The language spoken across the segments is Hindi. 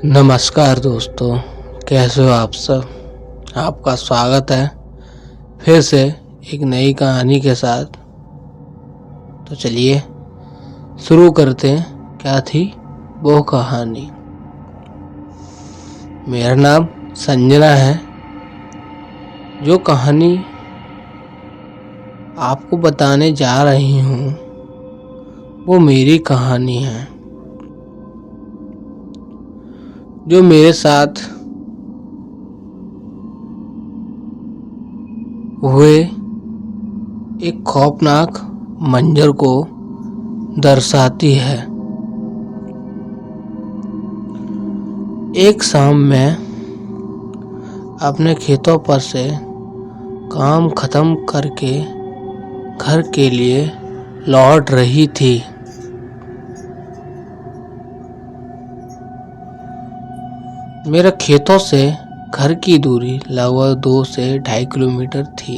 नमस्कार दोस्तों, कैसे हो आप सब। आपका स्वागत है फिर से एक नई कहानी के साथ। तो चलिए शुरू करते हैं। क्या थी वो कहानी। मेरा नाम संजना है। जो कहानी आपको बताने जा रही हूँ वो मेरी कहानी है, जो मेरे साथ हुए एक खौफनाक मंजर को दर्शाती है। एक शाम मैं अपने खेतों पर से काम खत्म करके घर के लिए लौट रही थी। मेरे खेतों से घर की दूरी लगभग 2 से 2.5 किलोमीटर थी।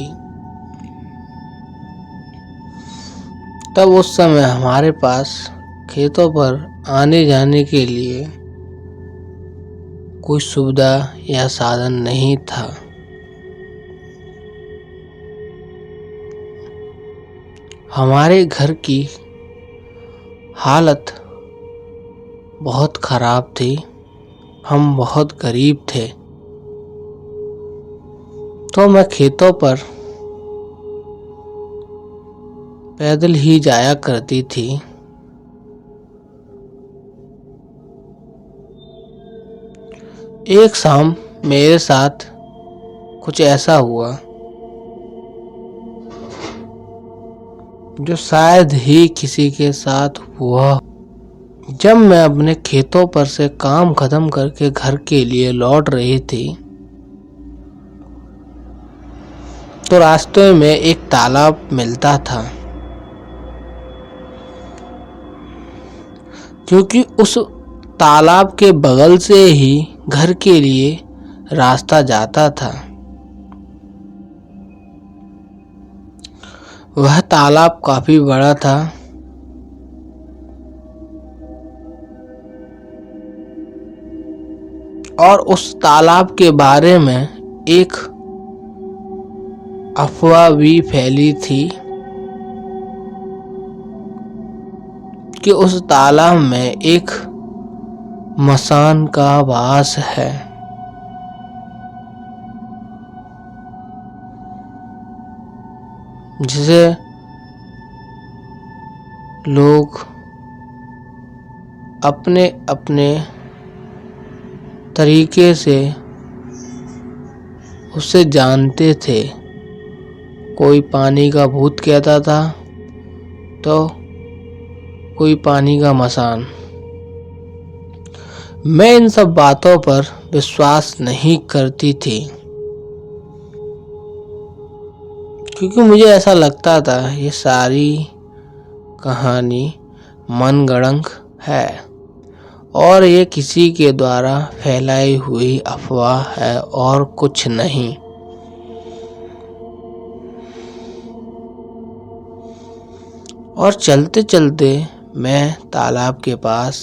तब उस समय हमारे पास खेतों पर आने जाने के लिए कोई सुविधा या साधन नहीं था। हमारे घर की हालत बहुत खराब थी। हम बहुत गरीब थे। तो मैं खेतों पर पैदल ही जाया करती थी। एक शाम मेरे साथ कुछ ऐसा हुआ जो शायद ही किसी के साथ हुआ। जब मैं अपने खेतों पर से काम खत्म करके घर के लिए लौट रही थी तो रास्ते में एक तालाब मिलता था, क्योंकि उस तालाब के बगल से ही घर के लिए रास्ता जाता था। वह तालाब काफी बड़ा था। और उस तालाब के बारे में एक अफवाह भी फैली थी कि उस तालाब में एक मसान का वास है। जिसे लोग अपने अपने तरीके से उसे जानते थे। कोई पानी का भूत कहता था तो कोई पानी का मसान। मैं इन सब बातों पर विश्वास नहीं करती थी, क्योंकि मुझे ऐसा लगता था ये सारी कहानी मनगढ़ंत है और ये किसी के द्वारा फैलाई हुई अफवाह है और कुछ नहीं। और चलते चलते मैं तालाब के पास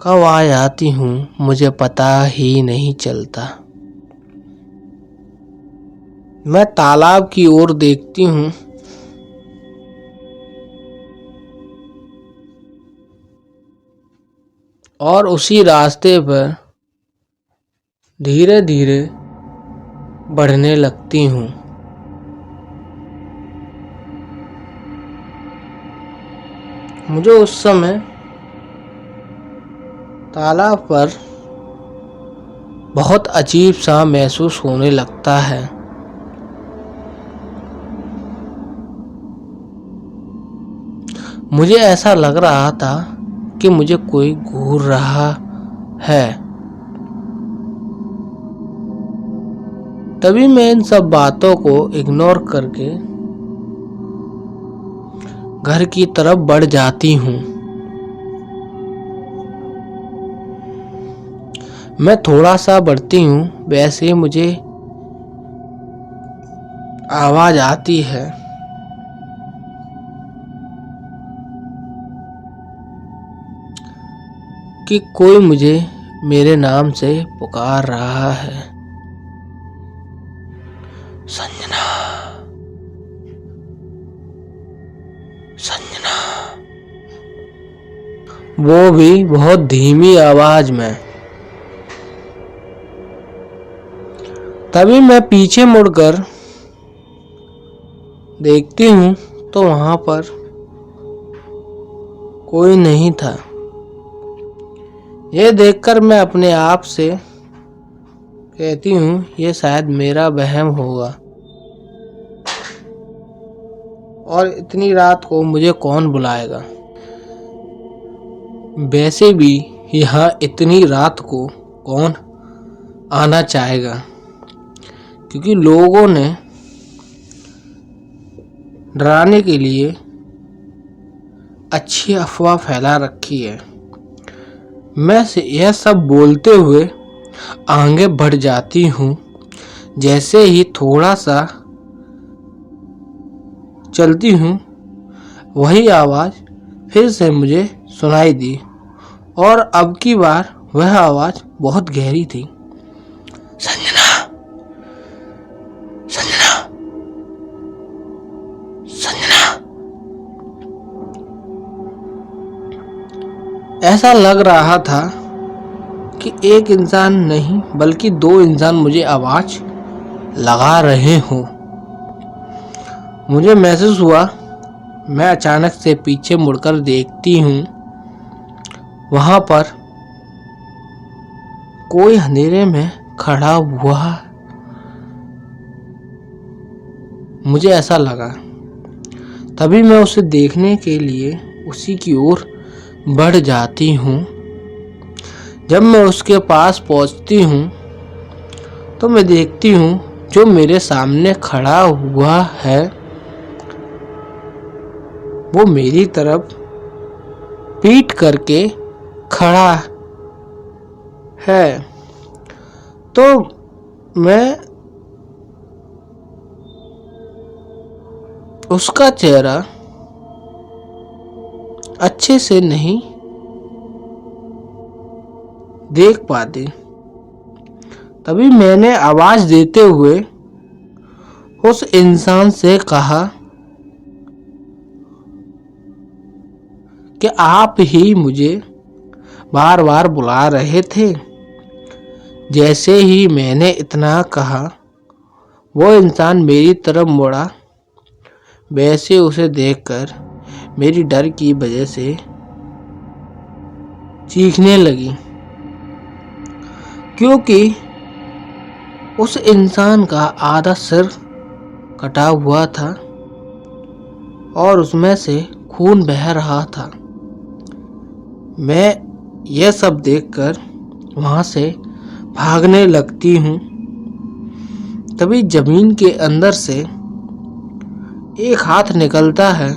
कब आ जाती हूँ मुझे पता ही नहीं चलता। मैं तालाब की ओर देखती हूँ और उसी रास्ते पर धीरे धीरे बढ़ने लगती हूँ। मुझे उस समय तालाब पर बहुत अजीब सा महसूस होने लगता है। मुझे ऐसा लग रहा था कि मुझे कोई घूर रहा है। तभी मैं इन सब बातों को इग्नोर करके घर की तरफ बढ़ जाती हूँ। मैं थोड़ा सा बढ़ती हूँ, वैसे ही मुझे आवाज आती है कि कोई मुझे मेरे नाम से पुकार रहा है। संजना, संजना, वो भी बहुत धीमी आवाज में। तभी मैं पीछे मुड़कर देखती हूँ तो वहां पर कोई नहीं था। यह देखकर मैं अपने आप से कहती हूँ ये शायद मेरा वहम होगा, और इतनी रात को मुझे कौन बुलाएगा। वैसे भी यहाँ इतनी रात को कौन आना चाहेगा, क्योंकि लोगों ने डराने के लिए अच्छी अफवाह फैला रखी है। मैं यह सब बोलते हुए आगे बढ़ जाती हूँ। जैसे ही थोड़ा सा चलती हूँ, वही आवाज़ फिर से मुझे सुनाई दी, और अब की बार वह आवाज़ बहुत गहरी थी। संजना, संजना, संजना। ऐसा लग रहा था कि एक इंसान नहीं बल्कि दो इंसान मुझे आवाज लगा रहे हों। मुझे महसूस हुआ। मैं अचानक से पीछे मुड़कर देखती हूँ, वहां पर कोई अंधेरे में खड़ा हुआ। मुझे ऐसा लगा। तभी मैं उसे देखने के लिए उसी की ओर बढ़ जाती हूँ। जब मैं उसके पास पहुँचती हूँ तो मैं देखती हूँ जो मेरे सामने खड़ा हुआ है वो मेरी तरफ पीठ करके खड़ा है। तो मैं उसका चेहरा अच्छे से नहीं देख पाती। तभी मैंने आवाज देते हुए उस इंसान से कहा कि आप ही मुझे बार बार बुला रहे थे। जैसे ही मैंने इतना कहा, वो इंसान मेरी तरफ मुड़ा। वैसे उसे देखकर मेरी डर की वजह से चीखने लगी, क्योंकि उस इंसान का आधा सिर कटा हुआ था और उसमें से खून बह रहा था। मैं यह सब देखकर वहां से भागने लगती हूँ। तभी जमीन के अंदर से एक हाथ निकलता है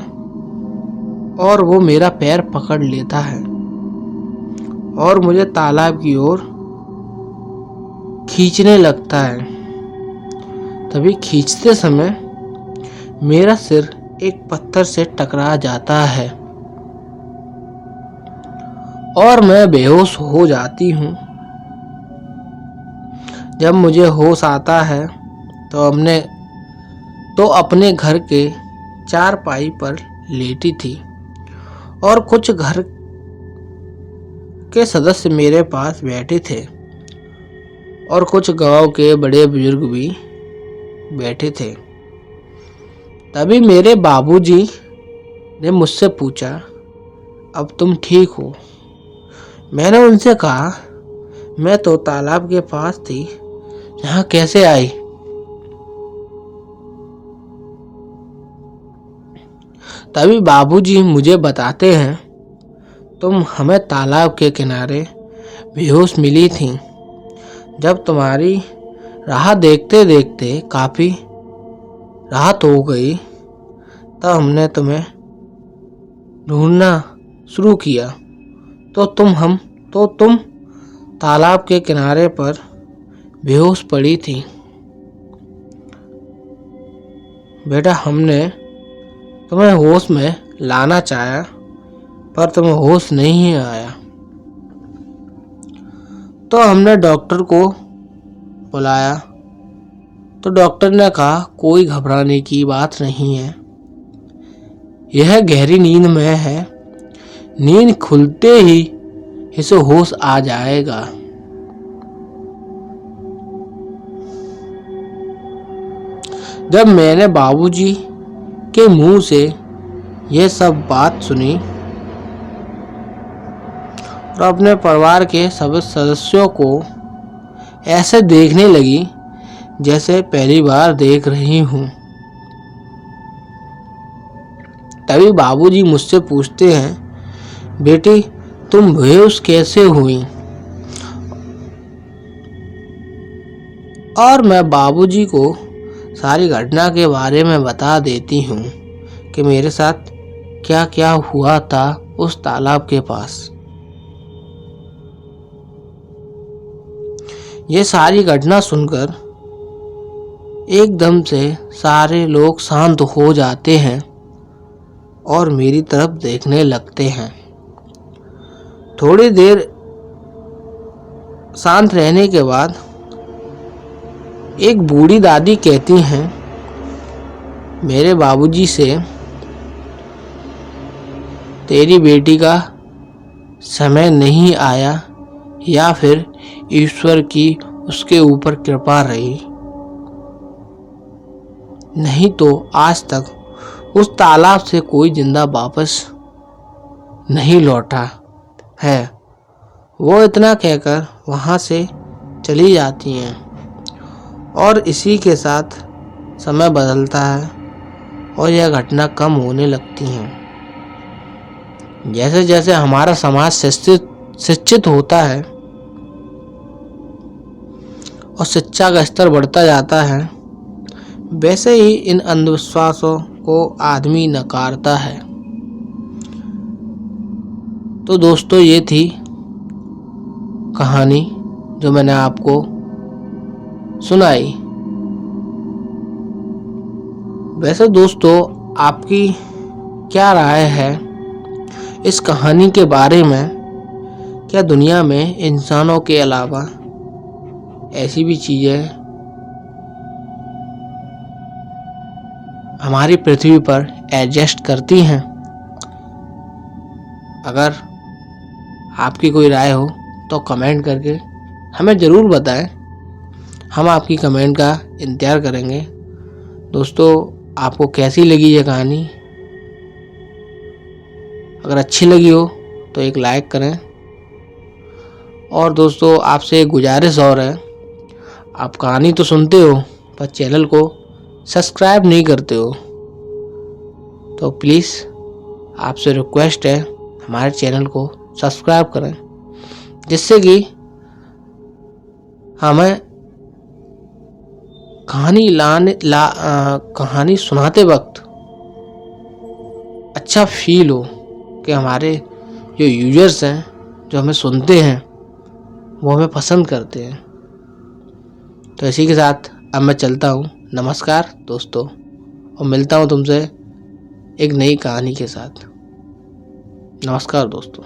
और वो मेरा पैर पकड़ लेता है और मुझे तालाब की ओर खींचने लगता है। तभी खींचते समय मेरा सिर एक पत्थर से टकरा जाता है और मैं बेहोश हो जाती हूँ। जब मुझे होश आता है तो अपने घर के चारपाई पर लेटी थी और कुछ घर के सदस्य मेरे पास बैठे थे और कुछ गांव के बड़े बुजुर्ग भी बैठे थे। तभी मेरे बाबूजी ने मुझसे पूछा, अब तुम ठीक हो? मैंने उनसे कहा, मैं तो तालाब के पास थी, यहाँ कैसे आई? तभी बाबूजी मुझे बताते हैं, तुम हमें तालाब के किनारे बेहोश मिली थी। जब तुम्हारी राह देखते देखते काफ़ी रात हो गई, तब हमने तुम्हें ढूंढना शुरू किया तो तुम तालाब के किनारे पर बेहोश पड़ी थी। बेटा, हमने तुम्हें होश में लाना चाहा पर तुम्हें होश नहीं आया। तो हमने डॉक्टर को बुलाया तो डॉक्टर ने कहा कोई घबराने की बात नहीं है, यह गहरी नींद में है, नींद खुलते ही इसे होश आ जाएगा। जब मैंने बाबूजी के मुंह से यह सब बात सुनी और अपने परिवार के सभी सदस्यों को ऐसे देखने लगी जैसे पहली बार देख रही हूँ, तभी बाबूजी मुझसे पूछते हैं, बेटी तुम बेहोश कैसे हुई? और मैं बाबूजी को सारी घटना के बारे में बता देती हूँ कि मेरे साथ क्या क्या हुआ था उस तालाब के पास। ये सारी घटना सुनकर एकदम से सारे लोग शांत हो जाते हैं और मेरी तरफ देखने लगते हैं। थोड़ी देर शांत रहने के बाद एक बूढ़ी दादी कहती हैं मेरे बाबूजी से, तेरी बेटी का समय नहीं आया या फिर ईश्वर की उसके ऊपर कृपा रही, नहीं तो आज तक उस तालाब से कोई जिंदा वापस नहीं लौटा है। वो इतना कहकर वहाँ से चली जाती हैं और इसी के साथ समय बदलता है और यह घटना कम होने लगती हैं। जैसे जैसे हमारा समाज शिक्षित होता है और शिक्षा का स्तर बढ़ता जाता है, वैसे ही इन अंधविश्वासों को आदमी नकारता है। तो दोस्तों ये थी कहानी जो मैंने आपको सुनाई। वैसे दोस्तों आपकी क्या राय है इस कहानी के बारे में? क्या दुनिया में इंसानों के अलावा ऐसी भी चीजें हमारी पृथ्वी पर एडजस्ट करती हैं? अगर आपकी कोई राय हो तो कमेंट करके हमें ज़रूर बताएं, हम आपकी कमेंट का इंतज़ार करेंगे। दोस्तों आपको कैसी लगी ये कहानी? अगर अच्छी लगी हो तो एक लाइक करें। और दोस्तों आपसे एक गुजारिश और है, आप कहानी तो सुनते हो पर चैनल को सब्सक्राइब नहीं करते हो, तो प्लीज़ आपसे रिक्वेस्ट है हमारे चैनल को सब्सक्राइब करें, जिससे कि हमें कहानी सुनाते वक्त अच्छा फील हो कि हमारे जो यूजर्स हैं जो हमें सुनते हैं वो हमें पसंद करते हैं। तो इसी के साथ अब मैं चलता हूँ। नमस्कार दोस्तों, और मिलता हूँ तुमसे एक नई कहानी के साथ। नमस्कार दोस्तों।